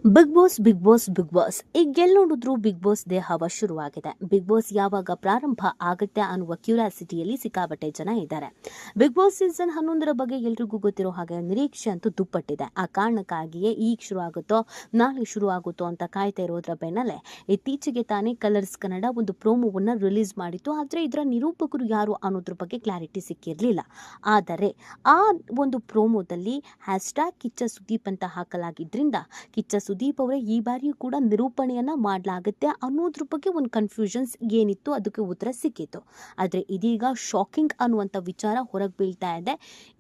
Big boss big boss big boss ಈಗ ಎಲ್ಲಿ ನೋಡಿದ್ರು ಬಿಗ್ ಬಾಸ್ ದೇ ಹವಾ ಶುರುವಾಗಿದೆ. ಬಿಗ್ ಬಾಸ್ ಯಾವಾಗ ಪ್ರಾರಂಭ ಆಗುತ್ತೆ ಅನ್ನುವ ಕ್ಯೂರಿಯಾಸಿಟಿಯಲ್ಲಿ ಸಿಕ್ಕಾಪಟ್ಟೆ ಜನ ಇದ್ದಾರೆ. ಬಿಗ್ ಬಾಸ್ ಸೀಸನ್ 11 ಬಗ್ಗೆ ಎಲ್ರಿಗೂ ಗೊತ್ತಿರೋ ಹಾಗೆ ನಿರೀಕ್ಷೆ ಅಂತೂ ದುಪ್ಪಟ್ಟಿದೆ. ಆ ಕಾರಣಕ್ಕಾಗಿಯೇ ಈಗ ಶುರು ಆಗುತ್ತೋ ನಾಳೆ ಶುರು ಆಗುತ್ತೋ ಅಂತ ಕಾಯ್ತಾ ಇರೋದ್ರ ಬೆನ್ನಲ್ಲೇ ಇತ್ತೀಚೆಗೆ ತಾನೇ ಕಲರ್ಸ್ ಕನ್ನಡ ಒಂದು ಪ್ರೋಮೋವನ್ನ ರಿಲೀಸ್ ಮಾಡಿತ್ತು. ಆದರೆ ಇದರ ನಿರೂಪಕರು ಯಾರು ಅನ್ನೋದ್ರ ಬಗ್ಗೆ ಕ್ಲಾರಿಟಿ ಸಿಕ್ಕಿರಲಿಲ್ಲ. ಆದರೆ ಆ ಒಂದು ಪ್ರೋಮೋದಲ್ಲಿ ಹ್ಯಾಶ್ಟ್ಯಾಗ್ ಕಿಚ್ಚ ಸುದೀಪ್ ಅಂತ ಹಾಕಲಾಗಿದ್ರಿಂದ ಕಿಚ್ಚ ಸುದೀಪ್ ಅವರೇ ಈ ಬಾರಿಯೂ ಕೂಡ ನಿರೂಪಣೆಯನ್ನ ಮಾಡಲಾಗುತ್ತೆ ಅನ್ನೋದ್ರ ಬಗ್ಗೆ ಒಂದು ಕನ್ಫ್ಯೂಷನ್ಸ್ ಏನಿತ್ತು ಅದಕ್ಕೆ ಉತ್ತರ ಸಿಕ್ಕಿತ್ತು. ಆದರೆ ಇದೀಗ ಶಾಕಿಂಗ್ ಅನ್ನುವಂಥ ವಿಚಾರ ಹೊರಗೆ ಬೀಳ್ತಾ ಇದೆ.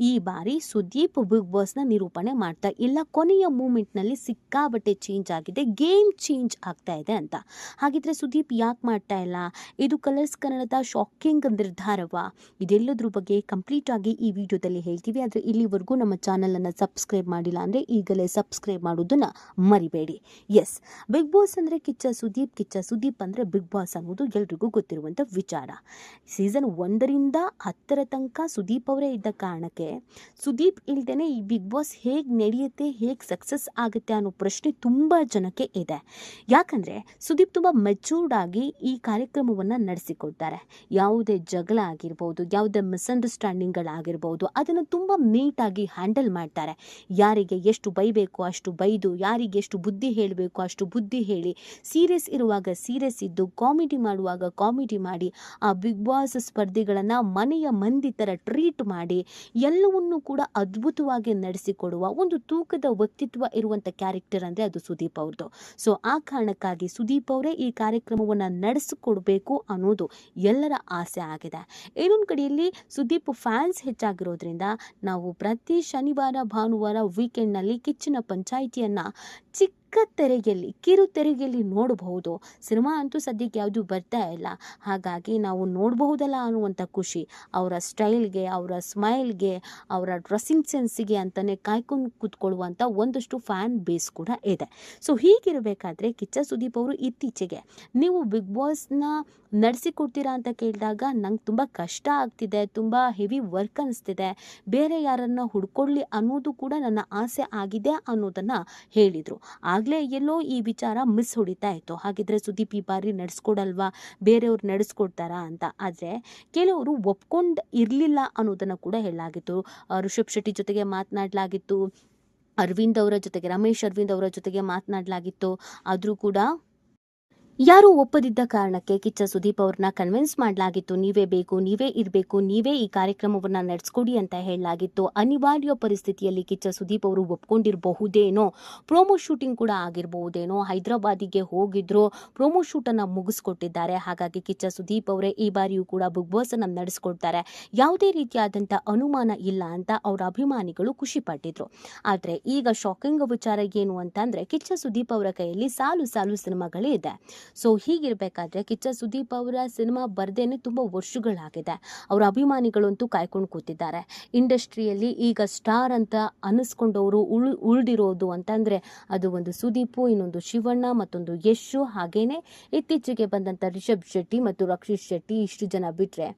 ಈ ಬಾರಿ ಸುದೀಪ್ ಬಿಗ್ ಬಾಸ್ನ ನಿರೂಪಣೆ ಮಾಡ್ತಾ ಇಲ್ಲ, ಕೊನೆಯ ಮೂಮೆಂಟ್ನಲ್ಲಿ ಸಿಕ್ಕಾಬಟ್ಟೆ ಚೇಂಜ್ ಆಗಿದೆ, ಗೇಮ್ ಚೇಂಜ್ ಆಗ್ತಾ ಇದೆ ಅಂತ. ಹಾಗಿದ್ರೆ ಸುದೀಪ್ ಯಾಕೆ ಮಾಡ್ತಾ ಇಲ್ಲ? ಇದು ಕಲರ್ಸ್ ಕನ್ನಡದ ಶಾಕಿಂಗ್ ನಿರ್ಧಾರವಾ? ಇದೆಲ್ಲದ್ರ ಬಗ್ಗೆ ಕಂಪ್ಲೀಟ್ ಆಗಿ ಈ ವಿಡಿಯೋದಲ್ಲಿ ಹೇಳ್ತೀವಿ. ಆದರೆ ಇಲ್ಲಿವರೆಗೂ ನಮ್ಮ ಚಾನಲ್ ಅನ್ನು ಸಬ್ಸ್ಕ್ರೈಬ್ ಮಾಡಿಲ್ಲ ಅಂದರೆ ಈಗಲೇ ಸಬ್ಸ್ಕ್ರೈಬ್ ಮಾಡೋದನ್ನ ಮರಿಬೇಡಿ. ಎಸ್, ಬಿಗ್ ಬಾಸ್ ಅಂದರೆ ಕಿಚ್ಚ ಸುದೀಪ್, ಕಿಚ್ಚ ಸುದೀಪ್ ಅಂದರೆ ಬಿಗ್ ಬಾಸ್ ಅನ್ನೋದು ಎಲ್ರಿಗೂ ಗೊತ್ತಿರುವಂಥ ವಿಚಾರ. ಸೀಸನ್ 1ರಿಂದ 10 ತನಕ ಸುದೀಪ್ ಅವರೇ ಇದ್ದ ಕಾರಣಕ್ಕೆ ಸುದೀಪ್ ಇಲ್ದೇನೆ ಈ ಬಿಗ್ ಬಾಸ್ ಹೇಗೆ ನಡೆಯುತ್ತೆ, ಹೇಗೆ ಸಕ್ಸಸ್ ಆಗುತ್ತೆ ಅನ್ನೋ ಪ್ರಶ್ನೆ ತುಂಬ ಜನಕ್ಕೆ ಇದೆ. ಯಾಕಂದರೆ ಸುದೀಪ್ ತುಂಬ ಮೆಚೂರ್ಡ್ ಆಗಿ ಈ ಕಾರ್ಯಕ್ರಮವನ್ನು ನಡೆಸಿಕೊಡ್ತಾರೆ. ಯಾವುದೇ ಜಗಳ ಆಗಿರ್ಬೋದು, ಯಾವುದೇ ಮಿಸ್ಅಂಡರ್ಸ್ಟ್ಯಾಂಡಿಂಗ್ಗಳಾಗಿರ್ಬೋದು, ಅದನ್ನು ತುಂಬ ನೀಟಾಗಿ ಹ್ಯಾಂಡಲ್ ಮಾಡ್ತಾರೆ. ಯಾರಿಗೆ ಎಷ್ಟು ಬೈಬೇಕು ಅಷ್ಟು ಬೈದು, ಯಾರಿಗೆ ಎಷ್ಟು ಬುದ್ಧಿ ಹೇಳಬೇಕು ಅಷ್ಟು ಬುದ್ಧಿ ಹೇಳಿ, ಸೀರಿಯಸ್ ಇರುವಾಗ ಸೀರಿಯಸ್ ಇದ್ದು, ಕಾಮಿಡಿ ಮಾಡುವಾಗ ಕಾಮಿಡಿ ಮಾಡಿ, ಆ ಬಿಗ್ ಬಾಸ್ ಸ್ಪರ್ಧಿಗಳನ್ನು ಮನೆಯ ಮಂದಿ ಥರ ಟ್ರೀಟ್ ಮಾಡಿ ಎಲ್ಲವನ್ನೂ ಕೂಡ ಅದ್ಭುತವಾಗಿ ನಡೆಸಿಕೊಡುವ ಒಂದು ತೂಕದ ವ್ಯಕ್ತಿತ್ವ ಇರುವಂಥ ಕ್ಯಾರೆಕ್ಟರ್ ಅಂದರೆ ಅದು ಸುದೀಪ್ ಅವ್ರದ್ದು. ಸೊ ಆ ಕಾರಣಕ್ಕಾಗಿ ಸುದೀಪ್ ಅವರೇ ಈ ಕಾರ್ಯಕ್ರಮವನ್ನು ನಡೆಸಿಕೊಡ್ಬೇಕು ಅನ್ನೋದು ಎಲ್ಲರ ಆಸೆ ಆಗಿದೆ. ಇನ್ನೊಂದು ಕಡೆಯಲ್ಲಿ ಸುದೀಪ್ ಫ್ಯಾನ್ಸ್ ಹೆಚ್ಚಾಗಿರೋದ್ರಿಂದ ನಾವು ಪ್ರತಿ ಶನಿವಾರ ಭಾನುವಾರ ವೀಕೆಂಡ್ನಲ್ಲಿ ಕಿಚ್ಚನ ಪಂಚಾಯಿತಿಯನ್ನು ಚಿಕ್ಕ ತೆರೆಗೆಯಲ್ಲಿ, ಕಿರು ತೆರೆಗೆಯಲ್ಲಿ ನೋಡಬಹುದು. ಸಿನಿಮಾ ಅಂತೂ ಸದ್ಯಕ್ಕೆ ಯಾವುದು ಬರ್ತಾ ಇಲ್ಲ, ಹಾಗಾಗಿ ನಾವು ನೋಡಬಹುದಲ್ಲ ಅನ್ನುವಂಥ ಖುಷಿ ಅವರ ಸ್ಟೈಲ್ಗೆ, ಅವರ ಸ್ಮೈಲ್ಗೆ, ಅವರ ಡ್ರೆಸ್ಸಿಂಗ್ ಸೆನ್ಸಿಗೆ ಅಂತಲೇ ಕಾಯ್ಕೊಂಡು ಕೂತ್ಕೊಳ್ಳುವಂಥ ಒಂದಷ್ಟು ಫ್ಯಾನ್ ಬೇಸ್ ಕೂಡ ಇದೆ. ಸೊ ಹೀಗಿರಬೇಕಾದ್ರೆ ಕಿಚ್ಚ ಸುದೀಪ್ ಅವರು ಇತ್ತೀಚೆಗೆ ನೀವು ಬಿಗ್ ಬಾಸ್ನ ನಡೆಸಿಕೊಡ್ತೀರಾ ಅಂತ ಕೇಳಿದಾಗ ನಂಗೆ ತುಂಬ ಕಷ್ಟ ಆಗ್ತಿದೆ, ತುಂಬ ಹೆವಿ ವರ್ಕ್ ಅನಿಸ್ತಿದೆ, ಬೇರೆ ಯಾರನ್ನು ಹುಡ್ಕೊಳ್ಳಿ ಅನ್ನೋದು ಕೂಡ ನನ್ನ ಆಸೆ ಆಗಿದೆ ಅನ್ನೋದನ್ನು ಹೇಳಿದರು. ಆಗಲೇ ಎಲ್ಲೋ ಈ ವಿಚಾರ ಮಿಸ್ ಹೊಡಿತಾ ಇತ್ತು. ಹಾಗಿದ್ರೆ ಸುದೀಪ್ ಈ ಬಾರಿ ನಡೆಸ್ಕೊಡಲ್ವಾ, ಬೇರೆಯವ್ರು ನಡೆಸ್ಕೊಡ್ತಾರಾ ಅಂತ. ಆದರೆ ಕೆಲವರು ಒಪ್ಕೊಂಡು ಇರಲಿಲ್ಲ ಅನ್ನೋದನ್ನು ಕೂಡ ಹೇಳಲಾಗಿತ್ತು. ರಿಷಬ್ ಶೆಟ್ಟಿ ಜೊತೆಗೆ ಮಾತನಾಡಲಾಗಿತ್ತು, ಅರವಿಂದ್ ಅವರ ಜೊತೆಗೆ, ರಮೇಶ್ ಅರವಿಂದ್ ಅವರ ಜೊತೆಗೆ ಮಾತನಾಡಲಾಗಿತ್ತು. ಆದರೂ ಕೂಡ ಯಾರೂ ಒಪ್ಪದಿದ್ದ ಕಾರಣಕ್ಕೆ ಕಿಚ್ಚ ಸುದೀಪ್ ಅವ್ರನ್ನ ಕನ್ವಿನ್ಸ್ ಮಾಡಲಾಗಿತ್ತು. ನೀವೇ ಬೇಕು, ನೀವೇ ಇರಬೇಕು, ನೀವೇ ಈ ಕಾರ್ಯಕ್ರಮವನ್ನು ನಡೆಸ್ಕೊಡಿ ಅಂತ ಹೇಳಲಾಗಿತ್ತು. ಅನಿವಾರ್ಯ ಪರಿಸ್ಥಿತಿಯಲ್ಲಿ ಕಿಚ್ಚ ಸುದೀಪ್ ಅವರು ಒಪ್ಕೊಂಡಿರಬಹುದೇನೋ, ಪ್ರೋಮೋ ಶೂಟಿಂಗ್ ಕೂಡ ಆಗಿರಬಹುದೇನೋ, ಹೈದರಾಬಾದಿಗೆ ಹೋಗಿದ್ರು, ಪ್ರೋಮೋ ಶೂಟನ್ನು ಮುಗಿಸ್ಕೊಟ್ಟಿದ್ದಾರೆ. ಹಾಗಾಗಿ ಕಿಚ್ಚ ಸುದೀಪ್ ಅವರೇ ಈ ಬಾರಿಯೂ ಕೂಡ ಬಿಗ್ ಬಾಸ್ ಅನ್ನು ನಡೆಸ್ಕೊಡ್ತಾರೆ, ಯಾವುದೇ ರೀತಿಯಾದಂಥ ಅನುಮಾನ ಇಲ್ಲ ಅಂತ ಅವರ ಅಭಿಮಾನಿಗಳು ಖುಷಿ ಪಟ್ಟಿದ್ರು. ಆದರೆ ಈಗ ಶಾಕಿಂಗ್ ವಿಚಾರ ಏನು ಅಂತಂದರೆ ಕಿಚ್ಚ ಸುದೀಪ್ ಅವರ ಕೈಯಲ್ಲಿ ಸಾಲು ಸಾಲು ಸಿನಿಮಾಗಳೇ ಇದೆ. ಸೊ ಹೀಗಿರಬೇಕಾದ್ರೆ ಕಿಚ್ಚ ಸುದೀಪ್ ಅವರ ಸಿನಿಮಾ ಬರ್ದೇನೆ ತುಂಬ ವರ್ಷಗಳಾಗಿದೆ. ಅವರ ಅಭಿಮಾನಿಗಳಂತೂ ಕಾಯ್ಕೊಂಡು ಕೂತಿದ್ದಾರೆ. ಇಂಡಸ್ಟ್ರಿಯಲ್ಲಿ ಈಗ ಸ್ಟಾರ್ ಅಂತ ಅನ್ನಿಸ್ಕೊಂಡವರು ಉಳಿದಿರೋದು ಅಂತಂದರೆ ಅದು ಒಂದು ಸುದೀಪು, ಇನ್ನೊಂದು ಶಿವಣ್ಣ, ಮತ್ತೊಂದು ಯಶು, ಹಾಗೇನೆ ಇತ್ತೀಚೆಗೆ ಬಂದಂಥ ರಿಷಬ್ ಶೆಟ್ಟಿ ಮತ್ತು ರಕ್ಷಿತ್ ಶೆಟ್ಟಿ. ಇಷ್ಟು ಜನ ಬಿಟ್ಟರೆ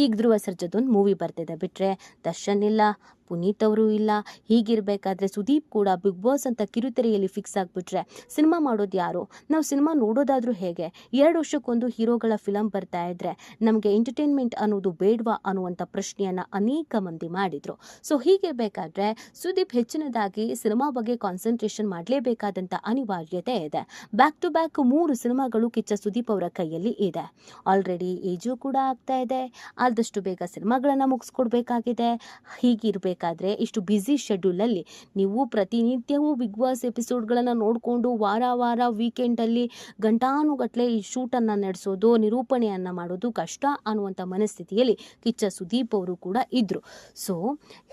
ಈಗ ಧ್ರುವ ಸರ್ಜಾದೊಂದು ಮೂವಿ ಬರ್ತಿದೆ, ಬಿಟ್ಟರೆ ದರ್ಶನ್ ಇಲ್ಲ, ಪುನೀತ್ ಅವರು ಇಲ್ಲ. ಹೀಗಿರಬೇಕಾದ್ರೆ ಸುದೀಪ್ ಕೂಡ ಬಿಗ್ ಬಾಸ್ ಅಂತ ಕಿರುತೆರೆಯಲ್ಲಿ ಫಿಕ್ಸ್ ಆಗಿಬಿಟ್ರೆ ಸಿನಿಮಾ ಮಾಡೋದು ಯಾರು? ನಾವು ಸಿನಿಮಾ ನೋಡೋದಾದರೂ ಹೇಗೆ? 2 ವರ್ಷಕ್ಕೊಂದು ಹೀರೋಗಳ ಫಿಲಮ್ ಬರ್ತಾ ಇದ್ರೆ ನಮಗೆ ಎಂಟರ್ಟೈನ್ಮೆಂಟ್ ಅನ್ನೋದು ಬೇಡವಾ ಅನ್ನುವಂಥ ಪ್ರಶ್ನೆಯನ್ನು ಅನೇಕ ಮಂದಿ ಮಾಡಿದರು. ಸೊ ಹೀಗಿರಬೇಕಾದ್ರೆ ಸುದೀಪ್ ಹೆಚ್ಚಿನದಾಗಿ ಸಿನಿಮಾ ಬಗ್ಗೆ ಕಾನ್ಸಂಟ್ರೇಷನ್ ಮಾಡಲೇಬೇಕಾದಂಥ ಅನಿವಾರ್ಯತೆ ಇದೆ. ಬ್ಯಾಕ್ ಟು ಬ್ಯಾಕ್ 3 ಸಿನಿಮಾಗಳು ಕಿಚ್ಚ ಸುದೀಪ್ ಅವರ ಕೈಯಲ್ಲಿ ಇದೆ. ಆಲ್ರೆಡಿ ಏಜು ಕೂಡ ಆಗ್ತಾ ಇದೆ, ಆದಷ್ಟು ಬೇಗ ಸಿನಿಮಾಗಳನ್ನು ಮುಗಿಸ್ಕೊಡ್ಬೇಕಾಗಿದೆ. ಹೀಗಿರಬೇಕು ಬೇಕಾದ್ರೆ ಇಷ್ಟು ಬ್ಯುಸಿ ಶೆಡ್ಯೂಲಲ್ಲಿ ನೀವು ಪ್ರತಿನಿತ್ಯವೂ ಬಿಗ್ ಬಾಸ್ ಎಪಿಸೋಡ್ಗಳನ್ನು ನೋಡಿಕೊಂಡು ವಾರ ವಾರ ವೀಕೆಂಡಲ್ಲಿ ಗಂಟಾನುಗಟ್ಟಲೆ ಈ ಶೂಟನ್ನು ನಡೆಸೋದು, ನಿರೂಪಣೆಯನ್ನು ಮಾಡೋದು ಕಷ್ಟ ಅನ್ನುವಂಥ ಮನಸ್ಥಿತಿಯಲ್ಲಿ ಕಿಚ್ಚ ಸುದೀಪ್ ಅವರು ಕೂಡ ಇದ್ದರು. ಸೊ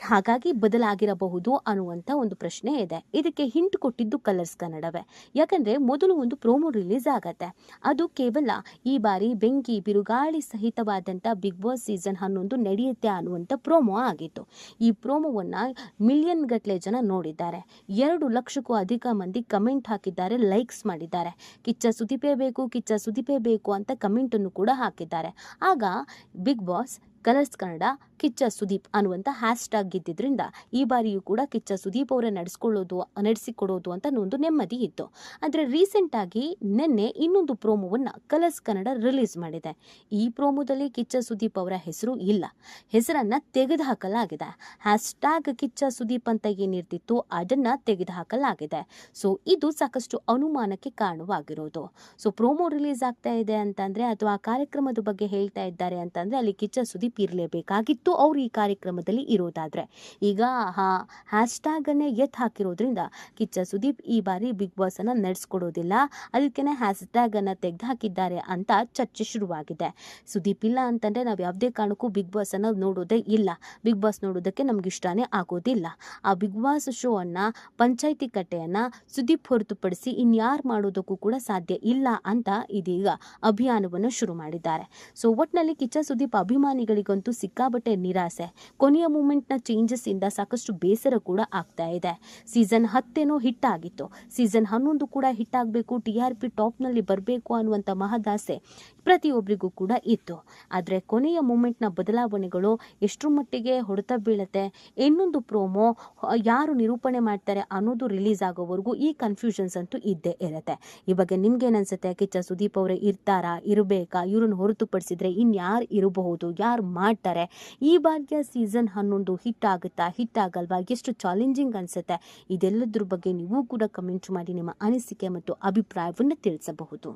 ಹಾಗಾಗಿ ಬದಲಾಗಿರಬಹುದು ಅನ್ನುವಂಥ ಒಂದು ಪ್ರಶ್ನೆ ಇದೆ. ಇದಕ್ಕೆ ಹಿಂಟ್ ಕೊಟ್ಟಿದ್ದು ಕಲರ್ಸ್ ಕನ್ನಡವೇ. ಯಾಕಂದರೆ ಮೊದಲು ಒಂದು ಪ್ರೋಮೋ ರಿಲೀಸ್ ಆಗತ್ತೆ, ಅದು ಕೇವಲ ಈ ಬಾರಿ ಬೆಂಕಿ ಬಿರುಗಾಳಿ ಸಹಿತವಾದಂಥ ಬಿಗ್ ಬಾಸ್ ಸೀಸನ್ 11 ನಡೆಯುತ್ತೆ ಅನ್ನುವಂಥ ಪ್ರೋಮೋ ಆಗಿತ್ತು. ಈ ಪ್ರೋಮೋವನ್ನು ಮಿಲಿಯನ್ ಗಟ್ಟಲೆ ಜನ ನೋಡಿದ್ದಾರೆ. 2 ಲಕ್ಷಕ್ಕೂ ಅಧಿಕ ಮಂದಿ ಕಮೆಂಟ್ ಹಾಕಿದ್ದಾರೆ, ಲೈಕ್ಸ್ ಮಾಡಿದ್ದಾರೆ. ಕಿಚ್ಚ ಸುದೀಪೇ ಬೇಕು, ಕಿಚ್ಚ ಸುದೀಪೇ ಬೇಕು ಅಂತ ಕಮೆಂಟನ್ನು ಕೂಡ ಹಾಕಿದ್ದಾರೆ. ಆಗ big boss, Colors Kannada Kiccha Sudeep ಅನ್ನುವಂಥ ಹ್ಯಾಶ್ ಟ್ಯಾಗ್ ಗೆದ್ದಿದ್ರಿಂದ ಈ ಬಾರಿಯೂ ಕೂಡ ಕಿಚ್ಚ ಸುದೀಪ್ ಅವರೇ ನಡೆಸಿಕೊಡೋದು ಅಂತ ಒಂದು ನೆಮ್ಮದಿ ಇತ್ತು. ಆದರೆ ರೀಸೆಂಟ್ ಆಗಿ ನಿನ್ನೆ ಇನ್ನೊಂದು ಪ್ರೋಮೋವನ್ನು ಕಲರ್ಸ್ ಕನ್ನಡ ರಿಲೀಸ್ ಮಾಡಿದೆ. ಈ ಪ್ರೋಮೋದಲ್ಲಿ ಕಿಚ್ಚ ಸುದೀಪ್ ಅವರ ಹೆಸರು ಇಲ್ಲ, ಹೆಸರನ್ನ ತೆಗೆದುಹಾಕಲಾಗಿದೆ. ಹ್ಯಾಶ್ ಟ್ಯಾಗ್ ಕಿಚ್ಚ ಸುದೀಪ್ ಅಂತ ಏನಿರ್ತಿತ್ತು ಅದನ್ನ ತೆಗೆದುಹಾಕಲಾಗಿದೆ. ಸೊ ಇದು ಸಾಕಷ್ಟು ಅನುಮಾನಕ್ಕೆ ಕಾರಣವಾಗಿರೋದು. ಸೊ ಪ್ರೋಮೋ ರಿಲೀಸ್ ಆಗ್ತಾ ಇದೆ ಅಂತಂದ್ರೆ ಅಥವಾ ಆ ಕಾರ್ಯಕ್ರಮದ ಬಗ್ಗೆ ಹೇಳ್ತಾ ಇದ್ದಾರೆ ಅಂತಂದ್ರೆ ಅಲ್ಲಿ ಕಿಚ್ಚ ಸುದೀಪ್ ಇರಲೇಬೇಕಾಗಿತ್ತು ಅವ್ರು ಈ ಕಾರ್ಯಕ್ರಮದಲ್ಲಿ ಇರೋದಾದ್ರೆ. ಈಗ ಹ್ಯಾಶ್ ಟ್ಯಾಗ್ ಅನ್ನೇ ಎತ್ ಹಾಕಿರೋದ್ರಿಂದ ಕಿಚ್ಚ ಸುದೀಪ್ ಈ ಬಾರಿ ಬಿಗ್ ಬಾಸ್ ಅನ್ನ ನಡೆಸ್ಕೊಡೋದಿಲ್ಲ, ಅದಕ್ಕೇನೆ ಹ್ಯಾಶ್ ಟ್ಯಾಗ್ ಅನ್ನ ತೆಗೆದು ಹಾಕಿದ್ದಾರೆ ಅಂತ ಚರ್ಚೆ ಶುರುವಾಗಿದೆ. ಸುದೀಪ್ ಇಲ್ಲ ಅಂತಂದ್ರೆ ನಾವು ಯಾವುದೇ ಕಾರಣಕ್ಕೂ ಬಿಗ್ ಬಾಸ್ ಅನ್ನ ನೋಡೋದೇ ಇಲ್ಲ, ಬಿಗ್ ಬಾಸ್ ನೋಡೋದಕ್ಕೆ ನಮ್ಗೆ ಇಷ್ಟನೇ ಆಗೋದಿಲ್ಲ. ಆ ಬಿಗ್ ಬಾಸ್ ಶೋ ಅನ್ನ ಪಂಚಾಯಿತಿ ಕಟ್ಟೆಯನ್ನ ಸುದೀಪ್ ಹೊರತುಪಡಿಸಿ ಇನ್ಯಾರು ಮಾಡೋದಕ್ಕೂ ಕೂಡ ಸಾಧ್ಯ ಇಲ್ಲ ಅಂತ ಇದೀಗ ಅಭಿಯಾನವನ್ನು ಶುರು ಮಾಡಿದ್ದಾರೆ. ಸೊ ಒಟ್ನಲ್ಲಿ ಕಿಚ್ಚ ಸುದೀಪ್ ಅಭಿಮಾನಿಗಳಿಗಂತೂ ಸಿಕ್ಕಾಬಟ್ಟೆ ನಿರಾಸೆ. ಕೊನೆಯ ಮೂಮೆಂಟ್ನ ಚೇಂಜಸ್ ಇಂದ ಸಾಕಷ್ಟು ಬೇಸರ ಕೂಡ ಆಗ್ತಾ ಇದೆ. ಸೀಸನ್ 10 ಹಿಟ್ ಆಗಿತ್ತು, ಸೀಸನ್ 11 ಕೂಡ ಹಿಟ್ ಆಗಬೇಕು, TRP ಟಾಪ್ನಲ್ಲಿ ಬರಬೇಕು ಅನ್ನುವಂಥ ಮಹದಾಸೆ ಪ್ರತಿಯೊಬ್ಬರಿಗೂ ಕೂಡ ಇತ್ತು. ಆದರೆ ಕೊನೆಯ ಮೂಮೆಂಟ್ನ ಬದಲಾವಣೆಗಳು ಎಷ್ಟರ ಮಟ್ಟಿಗೆ ಹೊಡೆತ ಬೀಳುತ್ತೆ, ಇನ್ನೊಂದು ಪ್ರೋಮೋ ಯಾರು ನಿರೂಪಣೆ ಮಾಡ್ತಾರೆ ಅನ್ನೋದು ರಿಲೀಸ್ ಆಗೋವರೆಗೂ ಈ ಕನ್ಫ್ಯೂಷನ್ಸ್ ಅಂತೂ ಇದ್ದೇ ಇರುತ್ತೆ. ಈ ಬಗ್ಗೆ ನಿಮ್ಗೇನನ್ಸುತ್ತೆ? ಕಿಚ್ಚ ಸುದೀಪ್ ಅವರೇ ಇರ್ತಾರಾ, ಇರಬೇಕಾ, ಇವ್ರನ್ನ ಹೊರತುಪಡಿಸಿದ್ರೆ ಇನ್ಯಾರು ಇರಬಹುದು, ಯಾರು ಮಾಡ್ತಾರೆ? ಈ ಬಾರಿಯ ಸೀಸನ್ 11 ಹಿಟ್ ಆಗುತ್ತಾ, ಹಿಟ್ ಆಗಲ್ವಾ, ಎಷ್ಟು ಚಾಲೆಂಜಿಂಗ್ ಅನ್ಸುತ್ತೆ? ಇದೆಲ್ಲದ್ರ ಬಗ್ಗೆ ನೀವು ಕೂಡ ಕಮೆಂಟ್ ಮಾಡಿ ನಿಮ್ಮ ಅನಿಸಿಕೆ ಮತ್ತು ಅಭಿಪ್ರಾಯವನ್ನು ತಿಳಿಸಬಹುದು.